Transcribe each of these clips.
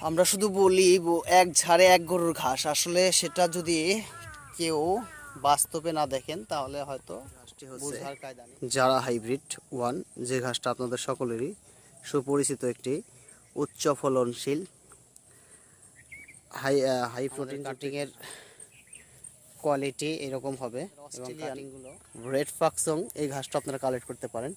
আমরা শুধু বলি এক ঝাড়ে এক গরুর ঘাস, আসলে সেটা যদি কেউ বাস্তবে না দেখেন তাহলে হয়তো বোঝার কায়দা নেই। যারা হাইব্রিড ওয়ান, যে ঘাসটা আপনাদের সকলেরই সুপরিচিত একটি উচ্চ ফলনশীল হাই প্রোটিন কাটিংয়ের কোয়ালিটি এরকম হবে। অস্ট্রেলিয়ান রেড ফাক্সং এই ঘাসটা আপনারা কালেক্ট করতে পারেন।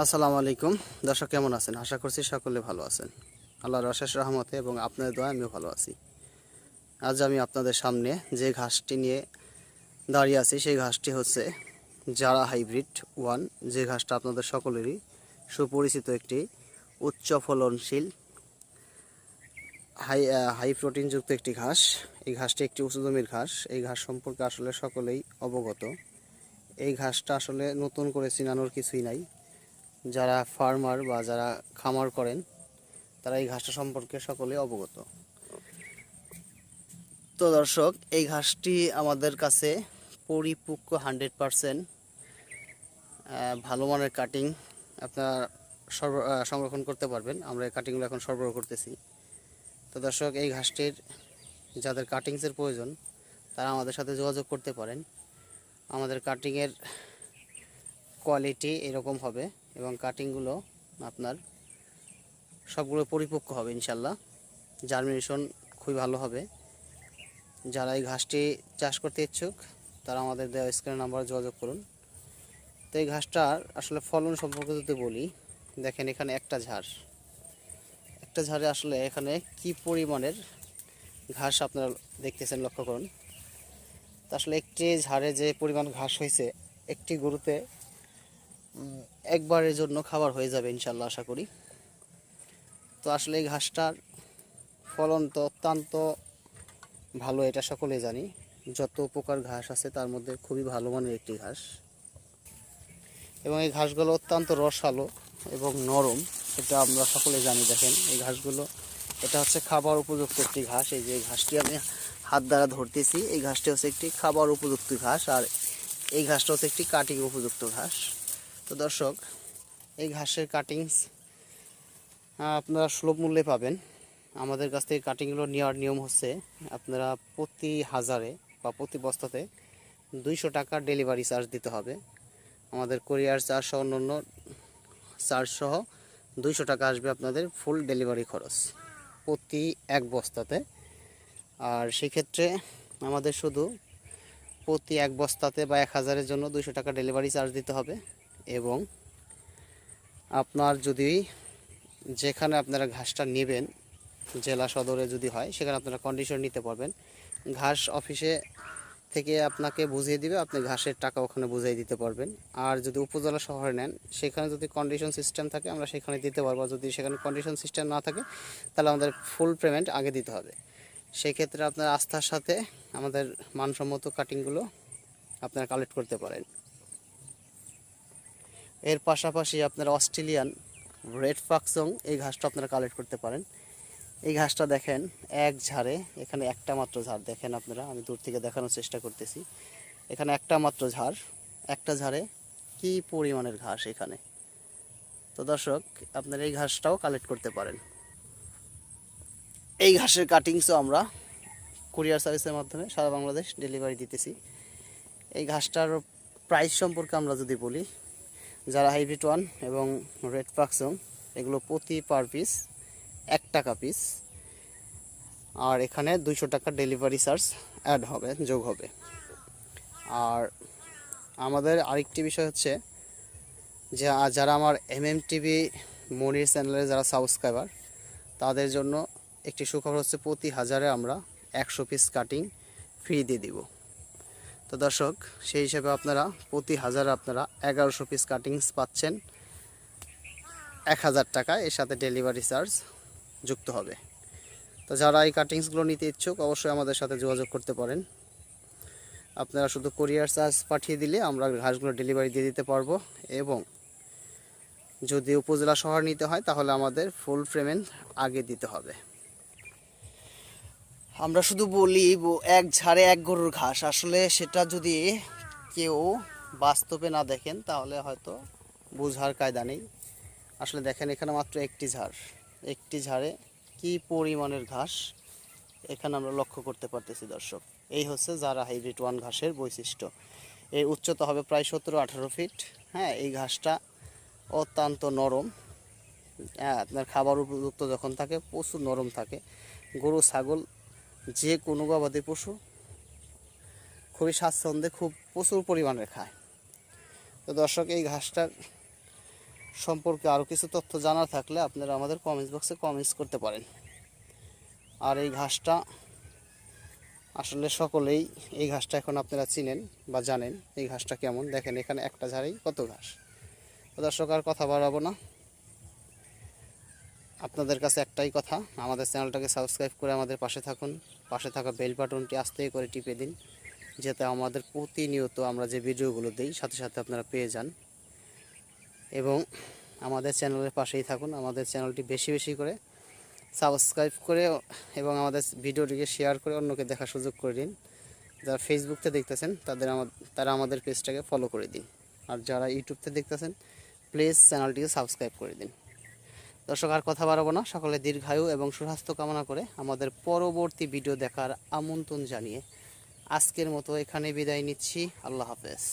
আসসালামু আলাইকুম দর্শক, কেমন আছেন? আশা করছি সকলে ভালো আছেন। আল্লাহর অশেষ রহমতে এবং আপনাদের দোয়ায় আমিও ভালো আছি। আজ আমি আপনাদের সামনে যে ঘাসটি নিয়ে দাঁড়িয়ে আছি সেই ঘাসটি হচ্ছে জারা হাইব্রিড ওয়ান, যে ঘাসটা আপনাদের সকলেরই সুপরিচিত একটি উচ্চ ফলনশীল হাই প্রোটিনযুক্ত একটি ঘাস। এই ঘাসটি একটি উঁচু জমির ঘাস। এই ঘাস সম্পর্কে আসলে সকলেই অবগত। এই ঘাসটা আসলে নতুন করে চিনানোর কিছুই নাই। যারা ফার্মার বা যারা খামার করেন তারা এই ঘাসটা সম্পর্কে সকলে অবগত। তো দর্শক, এই ঘাসটি আমাদের কাছে পরিপক্ক 100% ভালো মানের কাটিং আপনারা সংরক্ষণ করতে পারবেন। আমরা এই কাটিংগুলো এখন সরবরাহ করতেছি। তো দর্শক, এই ঘাসটির যাদের কাটিংসের প্রয়োজন তারা আমাদের সাথে যোগাযোগ করতে পারেন। আমাদের কাটিংয়ের কোয়ালিটি এরকম হবে এবং কাটিংগুলো আপনার সবগুলো পরিপক্ক হবে ইনশাল্লাহ। জার্মিনেশন খুবই ভালো হবে। যারা এই ঘাসটি চাষ করতে ইচ্ছুক তারা আমাদের দেওয়া স্ক্রিনের নাম্বারে যোগাযোগ করুন। তো এই ঘাসটার আসলে ফলন সম্পর্কে যদি বলি, দেখেন এখানে একটা ঝাড়ে আসলে এখানে কি পরিমাণের ঘাস আপনারা দেখতেছেন, লক্ষ্য করুন। তো আসলে একটি ঝাড়ে যে পরিমাণ ঘাস হয়েছে, একটি গরুতে একবারের জন্য খাবার হয়ে যাবে ইনশাল্লাহ, আশা করি। তো আসলে এই ঘাসটার ফলন তো অত্যন্ত ভালো, এটা সকলেই জানি। যত প্রকার ঘাস আছে তার মধ্যে খুবই ভালো মানের একটি ঘাস, এবং এই ঘাসগুলো অত্যন্ত রসালো এবং নরম, এটা আমরা সকলে জানি। দেখেন এই ঘাসগুলো, এটা হচ্ছে খাবার উপযুক্ত একটি ঘাস। এই যে ঘাসটি আমি হাত দ্বারা ধরতেছি, এই ঘাসটি হচ্ছে একটি খাবার উপযুক্ত ঘাস, আর এই ঘাসটা হচ্ছে একটি কাটিং উপযুক্ত ঘাস। তো দর্শক, এই ঘাসের কাটিংস আপনারা সুলভ মূল্যে পাবেন। আমাদের কাছ থেকে কাটিংগুলো নেওয়ার নিয়ম হচ্ছে, আপনারা প্রতি হাজারে বা প্রতি বস্তাতে 200 টাকা ডেলিভারি চার্জ দিতে হবে। আমাদের কোরিয়ার চার্জ সহ অন্যান্য চার্জ সহ 200 টাকা আসবে আপনাদের ফুল ডেলিভারি খরচ প্রতি এক বস্তাতে। আর সেক্ষেত্রে আমাদের শুধু প্রতি এক বস্তাতে বা 1000-এর জন্য 200 টাকা ডেলিভারি চার্জ দিতে হবে। এবং আপনার যদি যেখানে আপনারা ঘাসটা নেবেন, জেলা সদরে যদি হয়, সেখানে আপনারা কন্ডিশন নিতে পারবেন। ঘাস অফিসে থেকে আপনাকে বুঝিয়ে দিবে, আপনি ঘাসের টাকা ওখানে বুঝিয়ে দিতে পারবেন। আর যদি উপজেলা শহরে নেন, সেখানে যদি কন্ডিশন সিস্টেম থাকে আমরা সেখানে দিতে পারবো। যদি সেখানে কন্ডিশন সিস্টেম না থাকে তাহলে আমাদের ফুল পেমেন্ট আগে দিতে হবে। সেই ক্ষেত্রে আপনার আস্থার সাথে আমাদের মানসম্মত কাটিংগুলো আপনারা কালেক্ট করতে পারেন। এর পাশাপাশি আপনারা অস্ট্রেলিয়ান রেড ফাক্সং এই ঘাসটা আপনারা কালেক্ট করতে পারেন। এই ঘাসটা দেখেন এক ঝাড়ে, এখানে একটা মাত্র ঝাড় দেখেন আপনারা, আমি দূর থেকে দেখানোর চেষ্টা করতেছি। এখানে একটা মাত্র ঝাড়, একটা ঝাড়ে কি পরিমাণের ঘাস এখানে। তো দর্শক, আপনারা এই ঘাসটাও কালেক্ট করতে পারেন। এই ঘাসের কাটিংসও আমরা কুরিয়ার সার্ভিসের মাধ্যমে সারা বাংলাদেশ ডেলিভারি দিতেছি। এই ঘাসটার প্রাইস সম্পর্কে আমরা যদি বলি, যারা হাইব্রিড ওয়ান এবং রেড ফাক্সং এগুলো প্রতি পার পিস 1 টাকা পিস, আর এখানে 200 টাকা ডেলিভারি চার্জ অ্যাড হবে, যোগ হবে। আর আমাদের আরেকটি বিষয় হচ্ছে যে যারা আমার MMTV মনির চ্যানেলের যারা সাবস্ক্রাইবার, তাদের জন্য একটি সুখবর হচ্ছে, প্রতি হাজারে আমরা 100 পিস কাটিং ফ্রি দিয়ে দিব। তো দর্শক, সেই হিসেবে আপনারা প্রতি হাজারে আপনারা 1100 পিস কাটিংস পাচ্ছেন 1000 টাকা, এর সাথে ডেলিভারি চার্জ যুক্ত হবে। তো যারা এই কাটিংসগুলো নিতে ইচ্ছুক অবশ্যই আমাদের সাথে যোগাযোগ করতে পারেন। আপনারা শুধু কুরিয়ার চার্জ পাঠিয়ে দিলে আমরা ঘাসগুলো ডেলিভারি দিয়ে দিতে পারবো। এবং যদি উপজেলা শহর নিতে হয় তাহলে আমাদের ফুল পেমেন্ট আগে দিতে হবে। আমরা শুধু বলি এক ঝাড়ে এক গরুর ঘাস, আসলে সেটা যদি কেউ বাস্তবে না দেখেন তাহলে হয়তো বোঝার কায়দা নেই। আসলে দেখেন এখানে মাত্র একটি ঝাড়, একটি ঝাড়ে কি পরিমাণের ঘাস এখানে আমরা লক্ষ্য করতে পারতেছি দর্শক। এই হচ্ছে জারা হাইব্রিড 1 ঘাসের বৈশিষ্ট্য। এর উচ্চতা হবে প্রায় 17-18 ফিট। হ্যাঁ, এই ঘাসটা অত্যন্ত নরম। হ্যাঁ, আপনার খাবার উপযুক্ত যখন থাকে প্রচুর নরম থাকে। গরু ছাগল যে কোনো গবাদি পশু খুবই স্বাচ্ছন্দ্যে খুব প্রচুর পরিমাণে খায়। তো দর্শক, এই ঘাসটার সম্পর্কে আরও কিছু তথ্য জানার থাকলে আপনারা আমাদের কমেন্টস বক্সে কমেন্টস করতে পারেন। আর এই ঘাসটা আসলে সকলেই এই ঘাসটা এখন আপনারা চিনেন বা জানেন এই ঘাসটা কেমন। দেখেন এখানে একটা ঝাড়েই কত ঘাস। তো দর্শক, আর কথা বাড়াবো না, আপনাদের কাছে একটাই কথা, আমাদের চ্যানেলটাকে সাবস্ক্রাইব করে আমাদের পাশে থাকুন। পাশে থাকা বেল বাটনটি আস্তে করে টিপে দিন, যাতে আমাদের প্রতিনিয়ত আমরা যে ভিডিওগুলো দিই সাথে সাথে আপনারা পেয়ে যান। এবং আমাদের চ্যানেলের পাশেই থাকুন, আমাদের চ্যানেলটি বেশি বেশি করে সাবস্ক্রাইব করে এবং আমাদের ভিডিওটিকে শেয়ার করে অন্যকে দেখার সুযোগ করে দিন। যারা ফেসবুকতে দেখতেছেন তারা আমাদের পেজটাকে ফলো করে দিন। আর যারা ইউটিউবতে দেখতেছেন প্লিজ চ্যানেলটিকে সাবস্ক্রাইব করে দিন। দর্শক, আর কথা বাড়াবো না, সকলে দীর্ঘায়ু এবং সুস্বাস্থ্য কামনা করে আমাদের পরবর্তী ভিডিও দেখার আমন্ত্রণ জানিয়ে আজকের মতো এখানে বিদায় নিচ্ছি। আল্লাহ হাফেজ।